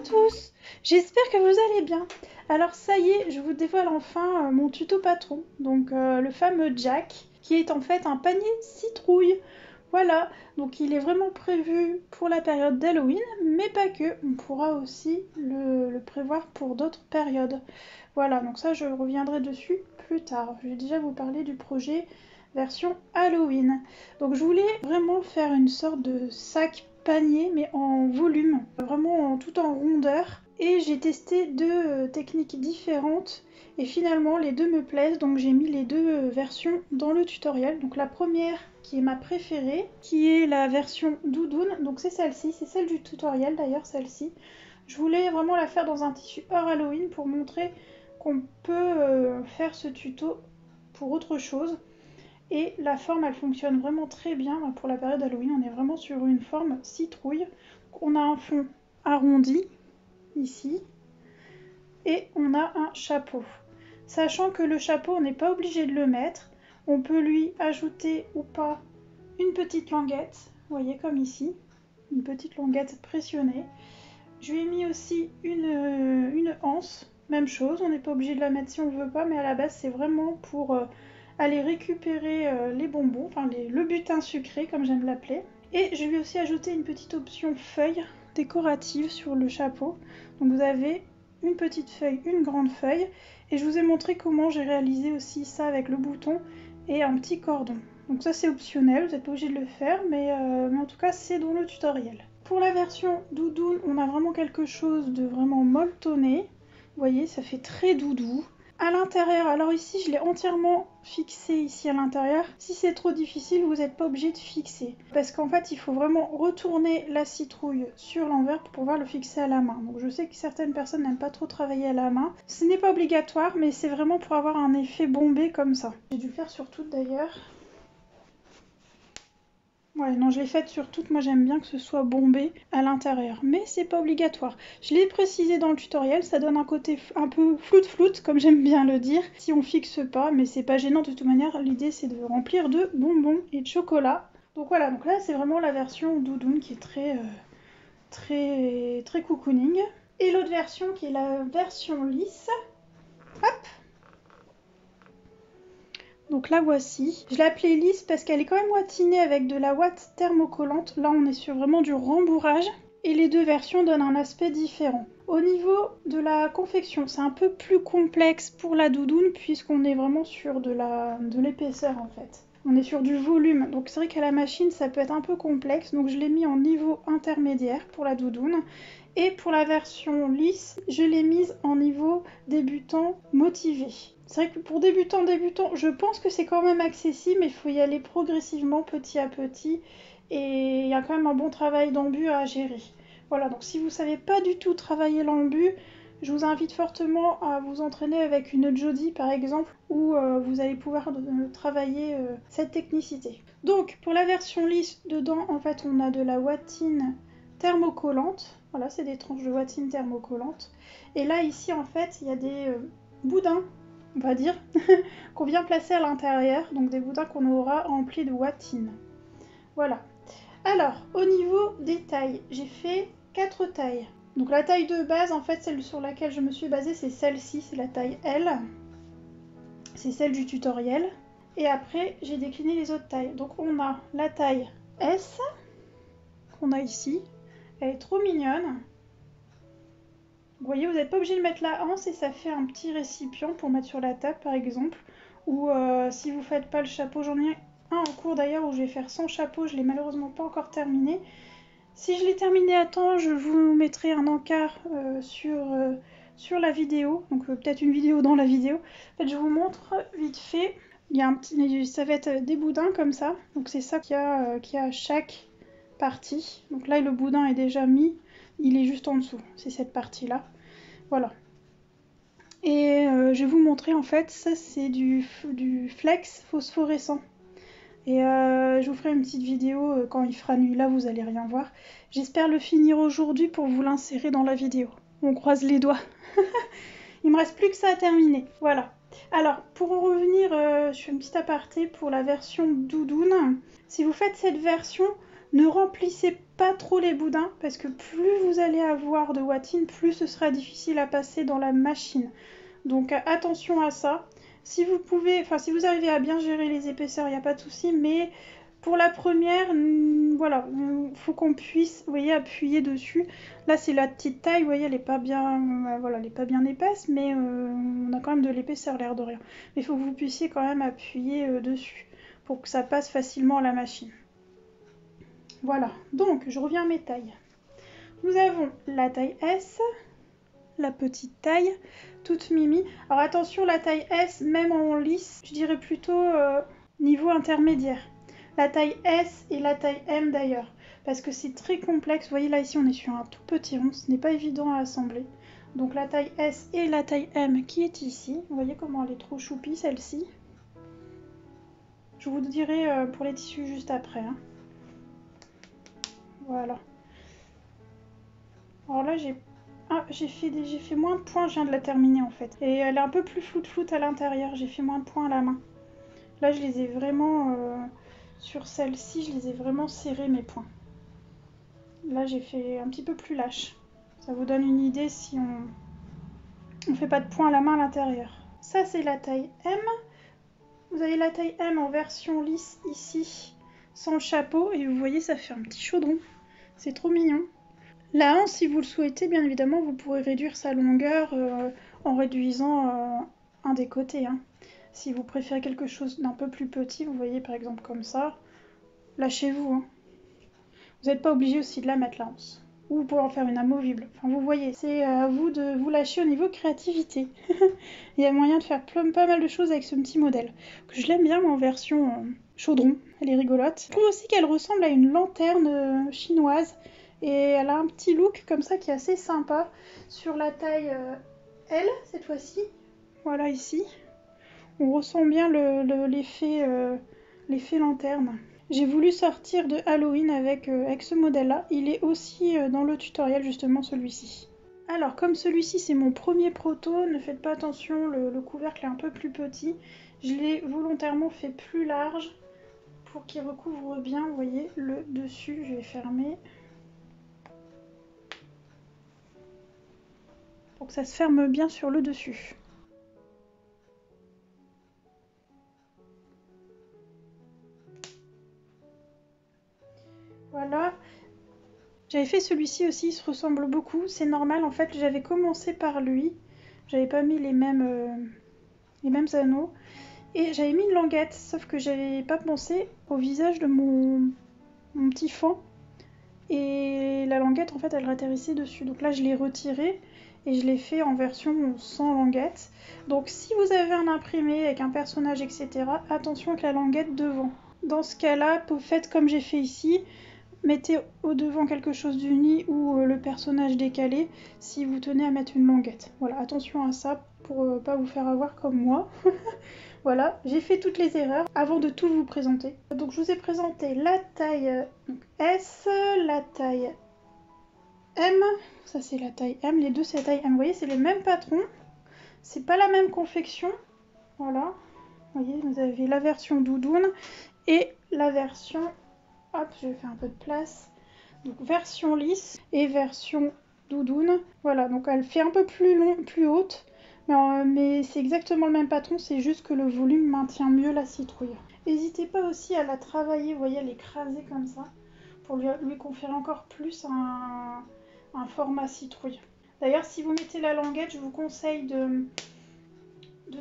tous, j'espère que vous allez bien. Alors ça y est, je vous dévoile enfin mon tuto patron, donc le fameux Jack, qui est en fait un panier citrouille. Voilà, donc il est vraiment prévu pour la période d'Halloween, mais pas que, on pourra aussi le prévoir pour d'autres périodes. Voilà, donc ça je reviendrai dessus plus tard. Je vais déjà vous parler du projet version Halloween. Donc je voulais vraiment faire une sorte de sac panier mais en volume, vraiment tout en rondeur. Et j'ai testé deux techniques différentes et finalement les deux me plaisent, donc j'ai mis les deux versions dans le tutoriel. Donc la première qui est ma préférée, qui est la version doudoune, donc c'est celle-ci, c'est celle du tutoriel d'ailleurs celle-ci. Je voulais vraiment la faire dans un tissu hors Halloween pour montrer qu'on peut faire ce tuto pour autre chose. Et la forme elle fonctionne vraiment très bien pour la période Halloween, on est vraiment sur une forme citrouille. On a un fond arrondi ici et on a un chapeau. Sachant que le chapeau on n'est pas obligé de le mettre, on peut lui ajouter ou pas une petite languette, vous voyez comme ici, une petite languette pressionnée. Je lui ai mis aussi une anse, même chose, on n'est pas obligé de la mettre si on ne veut pas, mais à la base c'est vraiment pour aller récupérer les bonbons, enfin le butin sucré comme j'aime l'appeler. Et je lui ai aussi ajouté une petite option feuille décorative sur le chapeau. Donc vous avez une petite feuille, une grande feuille, et je vous ai montré comment j'ai réalisé aussi ça avec le bouton et un petit cordon. Donc ça c'est optionnel, vous n'êtes pas obligé de le faire, mais en tout cas c'est dans le tutoriel. Pour la version doudoune, on a vraiment quelque chose de vraiment molletonné. Vous voyez, ça fait très doudou. À l'intérieur, alors ici je l'ai entièrement fixé ici à l'intérieur. Si c'est trop difficile, vous n'êtes pas obligé de fixer. Parce qu'en fait, il faut vraiment retourner la citrouille sur l'envers pour pouvoir le fixer à la main. Donc je sais que certaines personnes n'aiment pas trop travailler à la main. Ce n'est pas obligatoire, mais c'est vraiment pour avoir un effet bombé comme ça. J'ai dû le faire sur toutes d'ailleurs. Ouais, non, je l'ai faite sur toutes. Moi, j'aime bien que ce soit bombé à l'intérieur. Mais c'est pas obligatoire. Je l'ai précisé dans le tutoriel. Ça donne un côté un peu floute-floute, comme j'aime bien le dire, si on fixe pas. Mais c'est pas gênant de toute manière. L'idée, c'est de remplir de bonbons et de chocolat. Donc voilà, donc là, c'est vraiment la version doudoune qui est très cocooning. Et l'autre version qui est la version lisse. Hop! Donc la voici. Je l'ai appelée lisse parce qu'elle est quand même watinée avec de la ouate thermocollante. Là on est sur vraiment du rembourrage. Et les deux versions donnent un aspect différent. Au niveau de la confection, c'est un peu plus complexe pour la doudoune puisqu'on est vraiment sur de l'épaisseur en fait. On est sur du volume, donc c'est vrai qu'à la machine ça peut être un peu complexe, donc je l'ai mis en niveau intermédiaire pour la doudoune. Et pour la version lisse, je l'ai mise en niveau débutant motivé. C'est vrai que pour débutant, je pense que c'est quand même accessible, mais il faut y aller progressivement, petit à petit. Et il y a quand même un bon travail d'embu à gérer. Voilà, donc si vous ne savez pas du tout travailler l'embu, je vous invite fortement à vous entraîner avec une Jody par exemple, où vous allez pouvoir travailler cette technicité. Donc pour la version lisse, dedans en fait on a de la watine thermocollante. Voilà, c'est des tranches de watine thermocollante. Et là ici en fait il y a des boudins, on va dire, qu'on vient placer à l'intérieur, donc des boudins qu'on aura remplis de watine. Voilà. Alors, au niveau des tailles, j'ai fait 4 tailles. Donc la taille de base, en fait, celle sur laquelle je me suis basée, c'est celle-ci, c'est la taille L. C'est celle du tutoriel. Et après, j'ai décliné les autres tailles. Donc on a la taille S, qu'on a ici. Elle est trop mignonne. Vous voyez, vous n'êtes pas obligé de mettre la anse et ça fait un petit récipient pour mettre sur la table par exemple. Ou si vous ne faites pas le chapeau, j'en ai un en cours d'ailleurs où je vais faire sans chapeau, je l'ai malheureusement pas encore terminé. Si je l'ai terminé à temps, je vous mettrai un encart sur la vidéo, donc peut-être une vidéo dans la vidéo. En fait, je vous montre vite fait. Il y a ça va être des boudins comme ça, donc c'est ça qu'il y a à chaque partie. Donc là, le boudin est déjà mis. Il est juste en dessous, c'est cette partie-là. Voilà. Et je vais vous montrer en fait, ça c'est du flex phosphorescent. Et je vous ferai une petite vidéo quand il fera nuit, là vous allez rien voir. J'espère le finir aujourd'hui pour vous l'insérer dans la vidéo. On croise les doigts. Il me reste plus que ça à terminer. Voilà. Alors, pour en revenir, je fais une petite aparté pour la version doudoune. Si vous faites cette version, Ne remplissez pas trop les boudins parce que plus vous allez avoir de watine, plus ce sera difficile à passer dans la machine. Donc attention à ça. Si vous pouvez, enfin si vous arrivez à bien gérer les épaisseurs, il n'y a pas de souci, mais pour la première, voilà, faut qu'on puisse, vous voyez, appuyer dessus. Là, c'est la petite taille, vous voyez, elle est pas bien, voilà, elle est pas bien épaisse, mais on a quand même de l'épaisseur, l'air de rien. Mais il faut que vous puissiez quand même appuyer dessus pour que ça passe facilement à la machine. Voilà, donc je reviens à mes tailles. Nous avons la taille S, la petite taille, toute mimi. Alors attention, la taille S, même en lisse, je dirais plutôt niveau intermédiaire. La taille S et la taille M d'ailleurs, parce que c'est très complexe. Vous voyez là ici on est sur un tout petit rond, ce n'est pas évident à assembler. Donc la taille S et la taille M qui est ici. Vous voyez comment elle est trop choupie celle-ci. Je vous dirai pour les tissus juste après. Hein. Voilà. Alors là j'ai fait moins de points, je viens de la terminer en fait. Et elle est un peu plus floute à l'intérieur, j'ai fait moins de points à la main. Là je les ai vraiment, sur celle-ci, je les ai vraiment serrés mes points. Là j'ai fait un petit peu plus lâche. Ça vous donne une idée si on fait pas de points à la main à l'intérieur. Ça c'est la taille M. Vous avez la taille M en version lisse ici, sans chapeau. Et vous voyez ça fait un petit chaudron. C'est trop mignon. La hanche, si vous le souhaitez, bien évidemment, vous pourrez réduire sa longueur en réduisant un des côtés. Hein. Si vous préférez quelque chose d'un peu plus petit, vous voyez par exemple comme ça, lâchez-vous. Hein. Vous n'êtes pas obligé aussi de la mettre la hanche. Ou vous pouvez en faire une amovible. Enfin, vous voyez, c'est à vous de vous lâcher au niveau créativité. Il y a moyen de faire pas mal de choses avec ce petit modèle. Je l'aime bien moi, en version chaudron, elle est rigolote. Je trouve aussi qu'elle ressemble à une lanterne chinoise. Et elle a un petit look comme ça qui est assez sympa sur la taille L cette fois-ci. Voilà ici. On ressent bien l'effet lanterne. J'ai voulu sortir de Halloween avec ce modèle-là. Il est aussi dans le tutoriel justement celui-ci. Alors comme celui-ci c'est mon premier proto, ne faites pas attention, le couvercle est un peu plus petit. Je l'ai volontairement fait plus large pour qu'il recouvre bien, vous voyez, le dessus. Je vais fermer. Pour que ça se ferme bien sur le dessus. Voilà. J'avais fait celui-ci aussi, il se ressemble beaucoup. C'est normal, en fait, j'avais commencé par lui. J'avais pas mis les mêmes anneaux. Et j'avais mis une languette, sauf que j'avais pas pensé au visage de mon petit fan. Et la languette, en fait, elle atterrissait dessus. Donc là, je l'ai retirée. Et je l'ai fait en version sans languette. Donc si vous avez un imprimé avec un personnage, etc., attention avec la languette devant. Dans ce cas-là, faites comme j'ai fait ici. Mettez au devant quelque chose d'uni ou le personnage décalé si vous tenez à mettre une languette. Voilà, attention à ça pour pas vous faire avoir comme moi. Voilà, j'ai fait toutes les erreurs avant de tout vous présenter. Donc je vous ai présenté la taille S, la taille M, ça c'est la taille M, les deux c'est la taille M, vous voyez c'est le même patron, c'est pas la même confection, voilà, vous voyez vous avez la version doudoune et la version, hop je vais faire un peu de place, donc version lisse et version doudoune, voilà donc elle fait un peu plus haute, mais c'est exactement le même patron, c'est juste que le volume maintient mieux la citrouille. N'hésitez pas aussi à la travailler, vous voyez, à l'écraser comme ça, pour lui conférer encore plus un format citrouille. D'ailleurs, si vous mettez la languette, je vous conseille de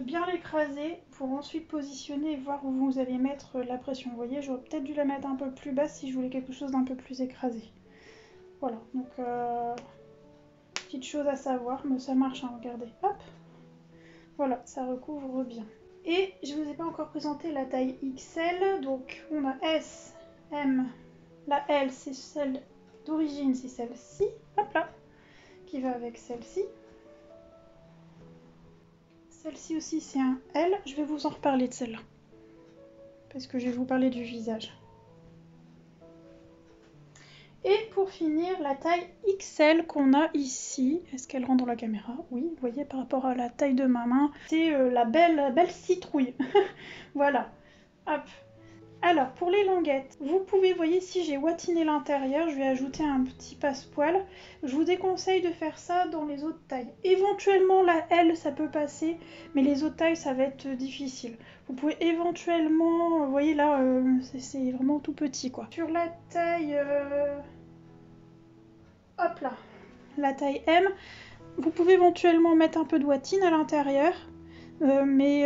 bien l'écraser pour ensuite positionner et voir où vous allez mettre la pression. Vous voyez, j'aurais peut-être dû la mettre un peu plus basse si je voulais quelque chose d'un peu plus écrasé. Voilà, donc petite chose à savoir, mais ça marche, hein, regardez. Hop, voilà, ça recouvre bien. Et je ne vous ai pas encore présenté la taille XL, donc on a S, M, la L c'est celle d'origine, c'est celle-ci, hop là, qui va avec celle-ci. Celle-ci aussi c'est un L, je vais vous en reparler de celle-là, parce que je vais vous parler du visage. Et pour finir, la taille XL qu'on a ici, est-ce qu'elle rentre dans la caméra? Oui, vous voyez par rapport à la taille de ma main, c'est la belle citrouille. Voilà, hop. Alors, pour les languettes, vous pouvez, voyez, si j'ai watiné l'intérieur, je vais ajouter un petit passepoil. Je vous déconseille de faire ça dans les autres tailles. Éventuellement, la L, ça peut passer, mais les autres tailles, ça va être difficile. Vous pouvez éventuellement, vous voyez là, c'est vraiment tout petit, quoi. Sur la taille, hop là, la taille M, vous pouvez éventuellement mettre un peu de watine à l'intérieur, mais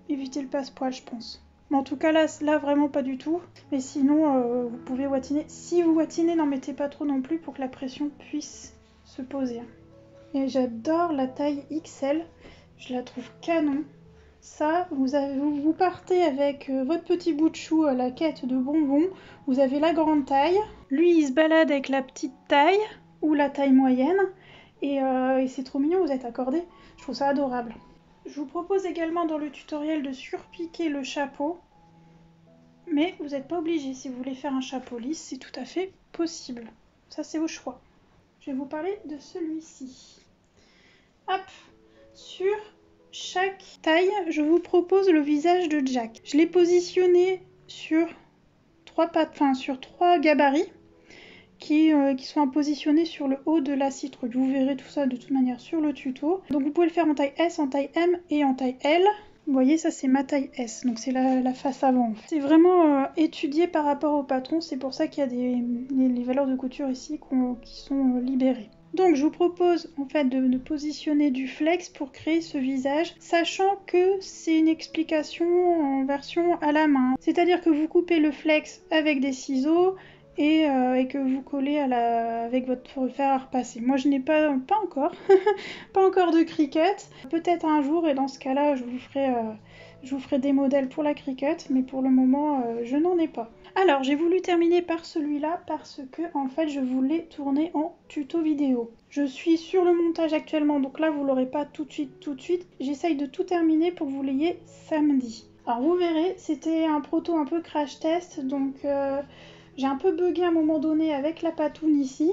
évitez le passepoil, je pense. Mais en tout cas, là vraiment pas du tout. Mais sinon, vous pouvez watiner. Si vous watinez, n'en mettez pas trop non plus pour que la pression puisse se poser. Et j'adore la taille XL. Je la trouve canon. Ça, vous partez avec votre petit bout de chou à la quête de bonbons. Vous avez la grande taille. Lui, il se balade avec la petite taille ou la taille moyenne. Et c'est trop mignon, vous êtes accordés. Je trouve ça adorable. Je vous propose également dans le tutoriel de surpiquer le chapeau, mais vous n'êtes pas obligé. Si vous voulez faire un chapeau lisse, c'est tout à fait possible. Ça, c'est au choix. Je vais vous parler de celui-ci. Hop, sur chaque taille, je vous propose le visage de Jack. Je l'ai positionné sur trois gabarits qui sont positionnés sur le haut de la citrouille. Vous verrez tout ça de toute manière sur le tuto. Donc vous pouvez le faire en taille S, en taille M et en taille L. Vous voyez, ça c'est ma taille S, donc c'est la face avant. En fait. C'est vraiment étudié par rapport au patron, c'est pour ça qu'il y a les valeurs de couture ici qui sont libérées. Donc je vous propose en fait de positionner du flex pour créer ce visage, sachant que c'est une explication en version à la main. C'est-à-dire que vous coupez le flex avec des ciseaux, et que vous collez avec votre fer à repasser. Moi je n'ai pas encore, pas encore de Cricut, peut-être un jour et dans ce cas-là je vous ferai des modèles pour la Cricut, mais pour le moment je n'en ai pas. Alors j'ai voulu terminer par celui-là parce que en fait je voulais tourner en tuto vidéo. Je suis sur le montage actuellement, donc là vous l'aurez pas tout de suite. J'essaye de tout terminer pour que vous l'ayez samedi. Alors vous verrez, c'était un proto un peu crash test, donc j'ai un peu bugué à un moment donné avec la patoune ici,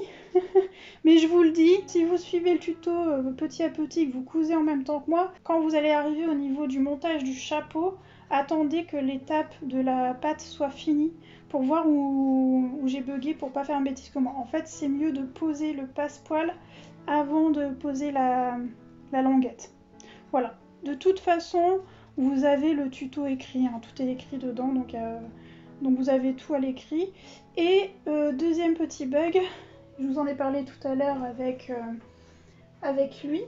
mais je vous le dis, si vous suivez le tuto petit à petit, que vous cousez en même temps que moi, quand vous allez arriver au niveau du montage du chapeau, attendez que l'étape de la patte soit finie pour voir où j'ai bugué pour pas faire une bêtise comme moi. En fait, c'est mieux de poser le passepoil avant de poser la languette. Voilà. De toute façon, vous avez le tuto écrit, hein, tout est écrit dedans, donc vous avez tout à l'écrit. Et deuxième petit bug, je vous en ai parlé tout à l'heure avec lui.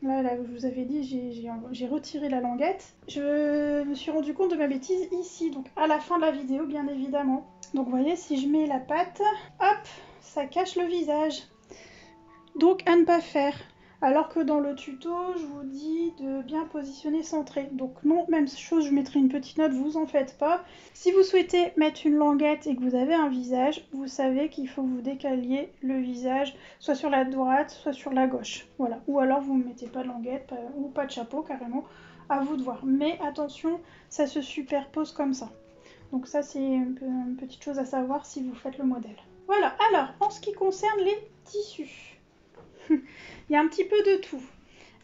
Là, je vous avais dit, j'ai retiré la languette. Je me suis rendu compte de ma bêtise ici, donc à la fin de la vidéo, bien évidemment. Donc vous voyez, si je mets la patte, hop, ça cache le visage. Donc à ne pas faire. Alors que dans le tuto, je vous dis de bien positionner centré. Donc non, même chose, je mettrai une petite note, vous en faites pas. Si vous souhaitez mettre une languette et que vous avez un visage, vous savez qu'il faut que vous décaliez le visage, soit sur la droite, soit sur la gauche. Voilà. Ou alors vous ne mettez pas de languette, ou pas de chapeau carrément, à vous de voir. Mais attention, ça se superpose comme ça. Donc ça, c'est une petite chose à savoir si vous faites le modèle. Voilà, alors, en ce qui concerne les tissus. Il y a un petit peu de tout.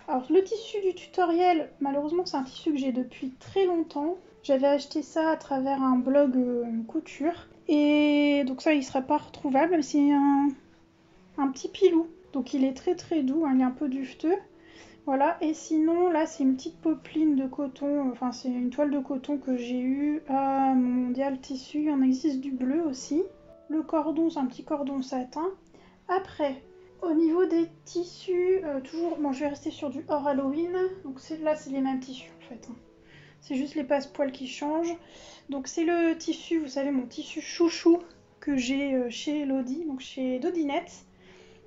Alors le tissu du tutoriel, malheureusement c'est un tissu que j'ai depuis très longtemps. J'avais acheté ça à travers un blog couture. Et donc ça il sera pas retrouvable, mais c'est un petit pilou. Donc il est très très doux, hein, il est un peu duveteux. Voilà, et sinon là c'est une petite popeline de coton, enfin c'est une toile de coton que j'ai eue à Mondial Tissu. Il en existe du bleu aussi. Le cordon c'est un petit cordon satin. Après, au niveau des tissus, toujours, bon je vais rester sur du hors Halloween, donc là c'est les mêmes tissus en fait, hein. C'est juste les passepoils qui changent. Donc c'est le tissu, vous savez mon tissu chouchou que j'ai chez Elodie, donc chez Dodinette.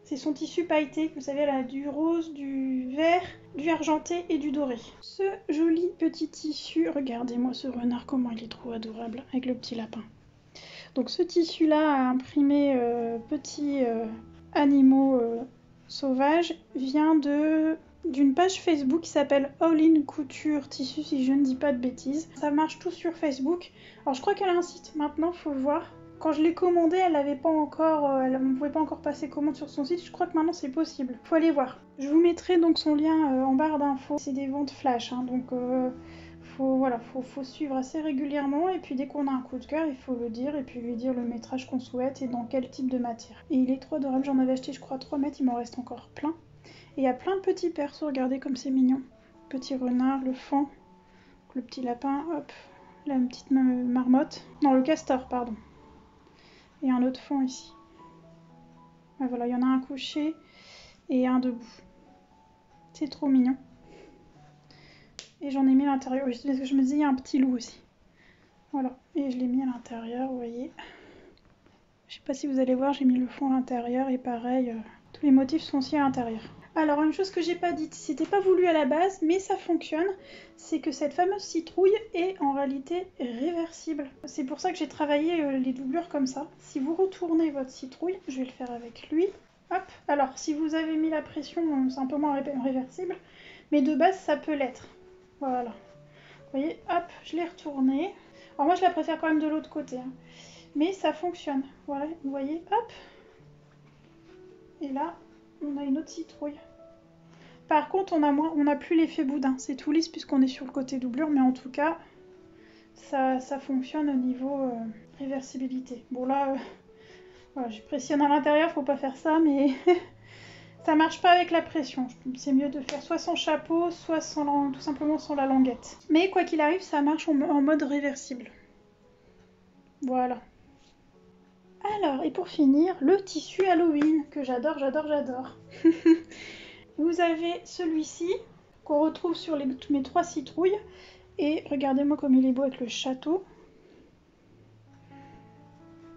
C'est son tissu pailleté, vous savez elle a du rose, du vert, du argenté et du doré. Ce joli petit tissu, regardez-moi ce renard comment il est trop adorable avec le petit lapin. Donc ce tissu là a imprimé petits animaux sauvages vient d'une page Facebook qui s'appelle All In Couture Tissu, si je ne dis pas de bêtises. Ça marche tout sur Facebook. Alors je crois qu'elle a un site maintenant, faut voir. Quand je l'ai commandé, elle n'avait pas encore, elle ne pouvait pas encore passer commande sur son site. Je crois que maintenant c'est possible. Faut aller voir. Je vous mettrai donc son lien en barre d'infos. C'est des ventes flash, hein, donc faut suivre assez régulièrement et puis dès qu'on a un coup de cœur, il faut le dire et puis lui dire le métrage qu'on souhaite et dans quel type de matière. Et il est trop adorable, j'en avais acheté je crois 3 mètres, il m'en reste encore plein. Et il y a plein de petits persos, regardez comme c'est mignon. Petit renard, le faon, le petit lapin, hop, la petite marmotte. Non, le castor, pardon. Et un autre faon ici. Et voilà, il y en a un couché et un debout. C'est trop mignon. Et j'en ai mis à l'intérieur, parce que je me disais, il y a un petit loup aussi. Voilà, et je l'ai mis à l'intérieur, vous voyez. Je sais pas si vous allez voir, j'ai mis le fond à l'intérieur et pareil, tous les motifs sont aussi à l'intérieur. Alors une chose que j'ai pas dite, c'était pas voulu à la base, mais ça fonctionne, c'est que cette fameuse citrouille est en réalité réversible. C'est pour ça que j'ai travaillé les doublures comme ça. Si vous retournez votre citrouille, je vais le faire avec lui, hop. Alors si vous avez mis la pression, c'est un peu moins réversible, mais de base ça peut l'être. Voilà. Vous voyez, hop, je l'ai retourné. Alors moi je la préfère quand même de l'autre côté, hein. Mais ça fonctionne. Voilà, vous voyez, hop. Et là, on a une autre citrouille. Par contre, on n'a plus l'effet boudin. C'est tout lisse puisqu'on est sur le côté doublure, mais en tout cas, ça fonctionne au niveau réversibilité. Bon là, voilà, j'ai pressionné à l'intérieur, faut pas faire ça, mais ça marche pas avec la pression. C'est mieux de faire soit sans chapeau, soit tout simplement sans la languette. Mais quoi qu'il arrive, ça marche en mode réversible. Voilà. Alors, et pour finir, le tissu Halloween, que j'adore, j'adore, j'adore. Vous avez celui-ci, qu'on retrouve sur mes 3 citrouilles. Et regardez-moi comme il est beau avec le château.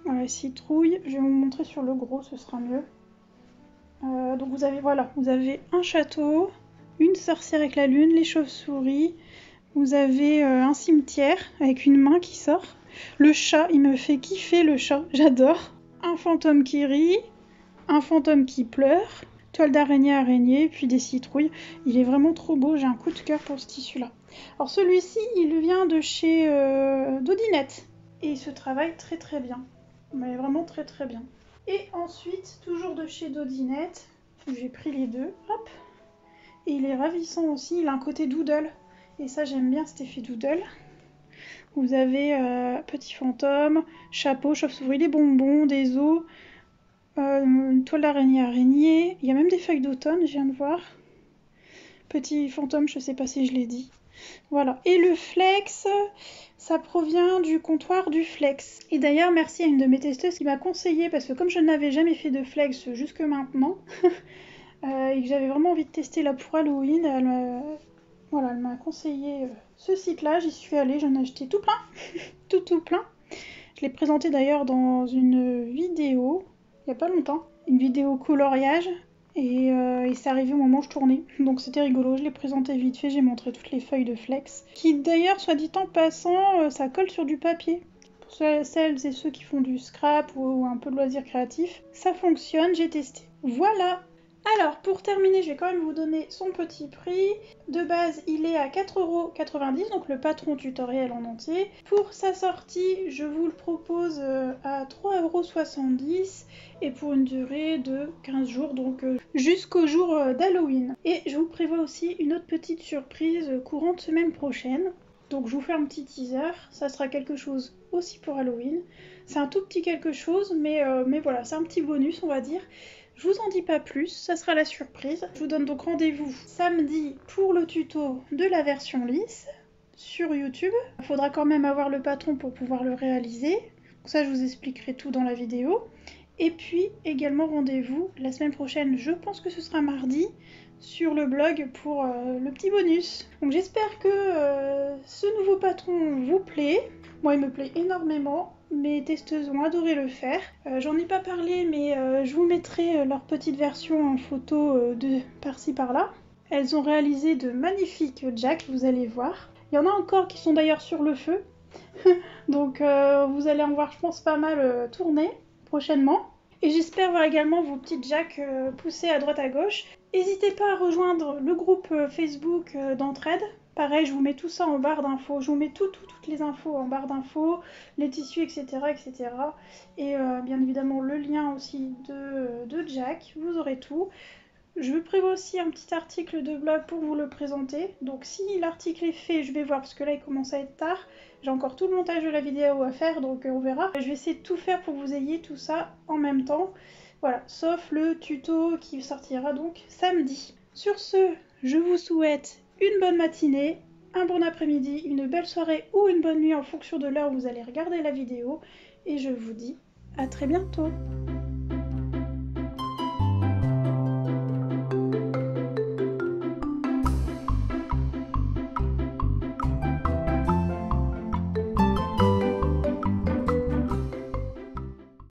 Voilà, citrouille. Je vais vous montrer sur le gros, ce sera mieux. Donc vous avez un château, une sorcière avec la lune, les chauves-souris. Vous avez un cimetière avec une main qui sort. Le chat, il me fait kiffer le chat, j'adore. Un fantôme qui rit, un fantôme qui pleure, toile d'araignée, puis des citrouilles. Il est vraiment trop beau, j'ai un coup de cœur pour ce tissu-là. Alors celui-ci, il vient de chez Dodinette. Et il se travaille très très bien. Mais vraiment très très bien. Et ensuite, toujours de chez Dodinette, j'ai pris les deux, hop. Et il est ravissant aussi, il a un côté doodle. Et ça, j'aime bien cet effet doodle. Vous avez petit fantôme, chapeau, chauve-souris, des bonbons, des os, une toile d'araignée. Il y a même des feuilles d'automne, je viens de voir. Petit fantôme, je sais pas si je l'ai dit. Voilà. Et le flex, ça provient du comptoir du flex. Et d'ailleurs, merci à une de mes testeuses qui m'a conseillé, parce que comme je n'avais jamais fait de flex jusque maintenant, et que j'avais vraiment envie de tester là pour Halloween, elle m'a conseillé ce site-là, j'y suis allée, j'en ai acheté tout plein, tout plein. Je l'ai présenté d'ailleurs dans une vidéo, il n'y a pas longtemps, une vidéo coloriage, et c'est arrivé au moment où je tournais. Donc c'était rigolo, je l'ai présenté vite fait, j'ai montré toutes les feuilles de flex, qui d'ailleurs, soit dit en passant, ça colle sur du papier. Pour celles et ceux qui font du scrap ou un peu de loisirs créatifs, ça fonctionne, j'ai testé. Voilà! Alors, pour terminer, je vais quand même vous donner son petit prix. De base, il est à 4,90 €, donc le patron tutoriel en entier. Pour sa sortie, je vous le propose à 3,70 € et pour une durée de 15 jours, donc jusqu'au jour d'Halloween. Et je vous prévois aussi une autre petite surprise courante semaine prochaine. Donc je vous fais un petit teaser, ça sera quelque chose aussi pour Halloween. C'est un tout petit quelque chose, mais voilà, c'est un petit bonus, on va dire. Je vous en dis pas plus, ça sera la surprise. Je vous donne donc rendez-vous samedi pour le tuto de la version lisse sur YouTube. Il faudra quand même avoir le patron pour pouvoir le réaliser. Donc ça, je vous expliquerai tout dans la vidéo. Et puis également rendez-vous la semaine prochaine, je pense que ce sera mardi, sur le blog pour le petit bonus. Donc j'espère que ce nouveau patron vous plaît. Moi, il me plaît énormément. Mes testeuses ont adoré le faire. J'en ai pas parlé, mais je vous mettrai leur petite version en photo de par-ci par-là. Elles ont réalisé de magnifiques jacks, vous allez voir. Il y en a encore qui sont d'ailleurs sur le feu. Donc vous allez en voir, je pense, pas mal tourner prochainement. Et j'espère voir également vos petites jacks poussées à droite à gauche. N'hésitez pas à rejoindre le groupe Facebook d'entraide. Pareil, je vous mets tout ça en barre d'infos. Je vous mets toutes les infos en barre d'infos, les tissus, etc. etc. Et bien évidemment le lien aussi de Jack. Vous aurez tout. Je prévois aussi un petit article de blog pour vous le présenter. Donc si l'article est fait, je vais voir parce que là il commence à être tard. J'ai encore tout le montage de la vidéo à faire, donc on verra. Je vais essayer de tout faire pour que vous ayez tout ça en même temps. Voilà, sauf le tuto qui sortira donc samedi. Sur ce, je vous souhaite une bonne matinée, un bon après-midi, une belle soirée ou une bonne nuit en fonction de l'heure où vous allez regarder la vidéo. Et je vous dis à très bientôt.